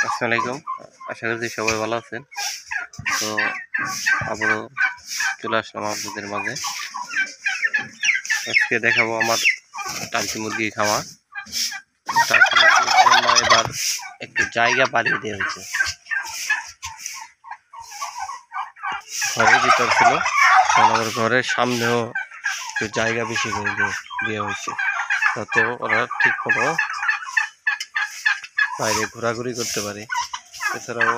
আসসালামু আলাইকুম, আশা করছি সবাই ভালো আছেন। তো আবারও চলে আসলাম আপনাদের মাঝে। আজকে দেখাবো আমার টার্কি মুরগি খামার। টার্কি মুরগির জন্য এবার একটু জায়গা বাড়িয়ে দেওয়া হয়েছে। ঘরের ভিতর ছিল, আমার ঘরের সামনেও একটু জায়গা বেশি করে দেওয়া হয়েছে, যাতে ওরা ঠিক মতো বাইরে ঘোরাঘুরি করতে পারে। এছাড়াও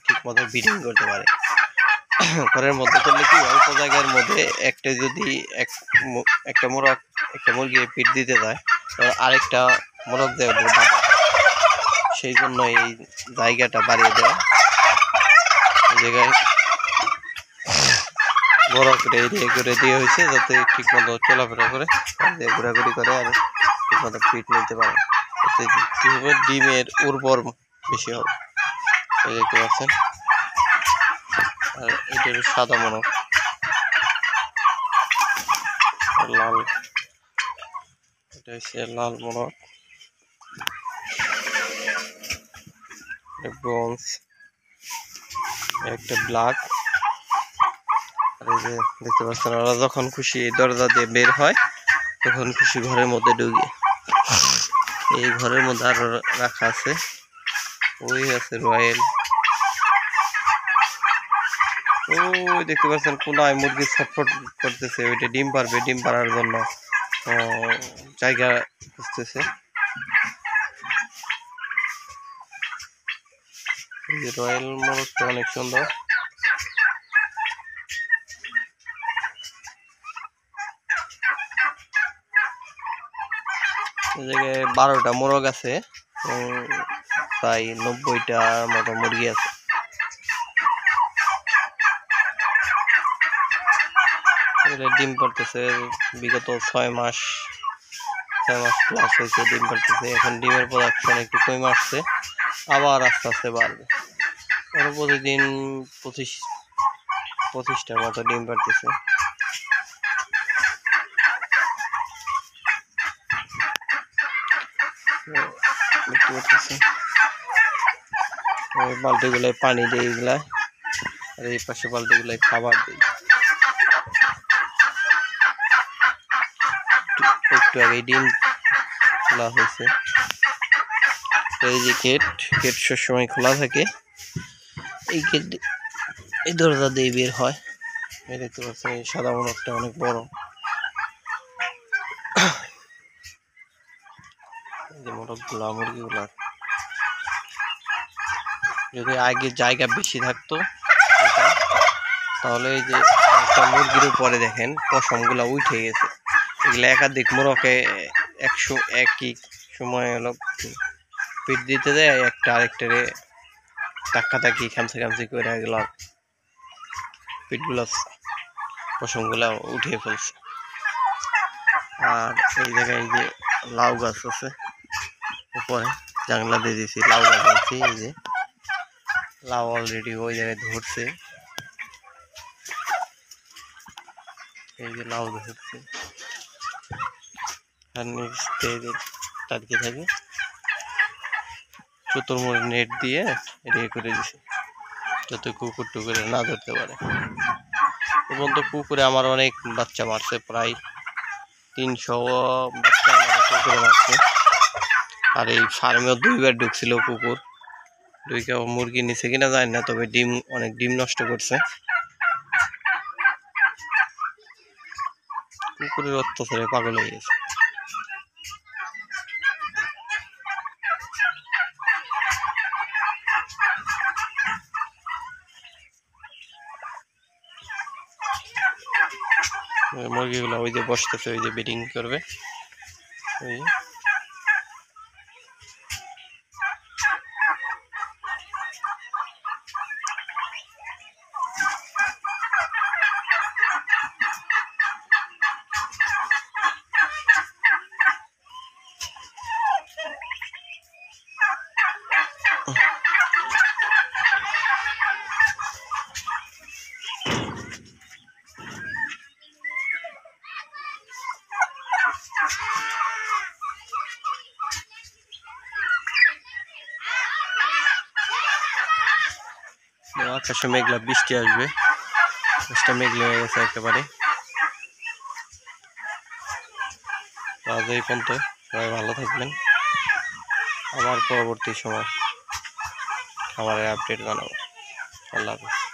ঠিক মতো ব্রিডিং করতে পারে। ঘরের মধ্যে করলে কি অল্প জায়গার মধ্যে একটা যদি একটা মোরগ একটা মুরগি পিট দিতে যায়, আরেকটা মোরগ দেয় বাবা, সেই জন্য এই জায়গাটা বাড়িয়ে দেওয়া। এই জায়গায় বড় করে এরিয়া করে দিয়ে হয়েছে, যাতে ঠিক মতো চলাফেরা করে ঘোরাঘুরি করে আর ঠিক মতো পিট নিতে পারে। এতে কি হবে, ডিমের উর্বর বেশি হবে। এই দেখতে পাচ্ছেন, আর এটা সাদা মোরগ, লাল, এটা হচ্ছে লাল মোরগ, ব্রোঞ্জ, একটা ব্ল্যাক। আর এই যে দেখতে পাচ্ছেন, ওরা যখন খুশি দরজা দিয়ে বের হয়, তখন খুশি ঘরের মধ্যে ঢুকে। এই ঘরের মধ্যে আরো রাখা আছে, ওই আছে রয়্যাল। ওই দেখতে পাচ্ছেন কোনায় মুরগি ছটফট করতেছে, ওইটা ডিম পারবে, ডিম পাড়ার জন্য জায়গা খুঁজতেছে। এই যে রয়্যাল মোরগটা অনেক সুন্দর। এই জায়গায় 12টা মোরগ আছে, প্রায় 90টার মতো মুরগি আছে। এটা ডিম পারতেছে, বিগত 6 মাস প্লাস হয়েছে ডিম পারতেছে। এখন ডিমের প্রোডাকশন একটু কমে আসছে, আবার আস্তে আস্তে বাড়বে। ওরা প্রতিদিন 25টার মতো ডিম পারতেছে। দেখতে পাচ্ছি ওই বালতিগুলোয় পানি দিই এগুলা, আর এই পাশে বালতিগুলোয় খাবার দিই। একটু আগে ডিম খোলা হয়েছে। এই যে গেট সবসময় খোলা থাকে, এই গেট এই দরজা দিয়ে বের হয়। এই দেখতে পাচ্ছেন, এই সাদা মোরগটা অনেক বড়। মুরগিগুলা যদি আগে জায়গা বেশি থাকতো, তাহলে এই যে একটা মুরগির উপরে দেখেন পশমগুলা উঠে গেছে। এগুলা একাধিক মোরগে একই সময় হলো পিট দিতে দেয়, একটা আরেকটারে ধাক্কি খামচি করে এগুলো পিটগুলা পশমগুলা উঠিয়ে ফেলছে। আর এই জায়গায় এই যে লাউ গাছ আছে, উপরে জানলা দিয়ে দিয়েছি, লাউ গাছ আছে। এই যে লাউ অলরেডি ওই জায়গায় ধরছে, এই যে লাউ ধরছে। আর নিচে টাটকে থাকে, চতুর্মুড় নেট দিয়ে রেডি করে দিছে, যাতে কুকুর টুকুরে না ধরতে পারে। এবং তো কুকুরে আমার অনেক বাচ্চা মারছে, প্রায় 300 বাচ্চা আমার কুকুরে মারছে। আর এই ফার্মেও 2বার ঢুকছিল কুকুর, 2টা মুরগি নিচে কিনা যায় না, তবে অনেক ডিম নষ্ট করছে। কুকুরের অত্যাচারে পাগল হয়ে গেছে। মুরগিগুলো ওই যে বসতেছে, ওই যে ব্রিডিং করবে। ওই আকাশে মেঘলা, বৃষ্টি আসবে, আকাশটা মেঘলা হয়ে গেছে একেবারে। আজ এই পর্যন্ত, সবাই ভালো থাকবেন। আবার পরবর্তী সময় খাবারের আপডেট জানাবো। আল্লাহ হাফেজ।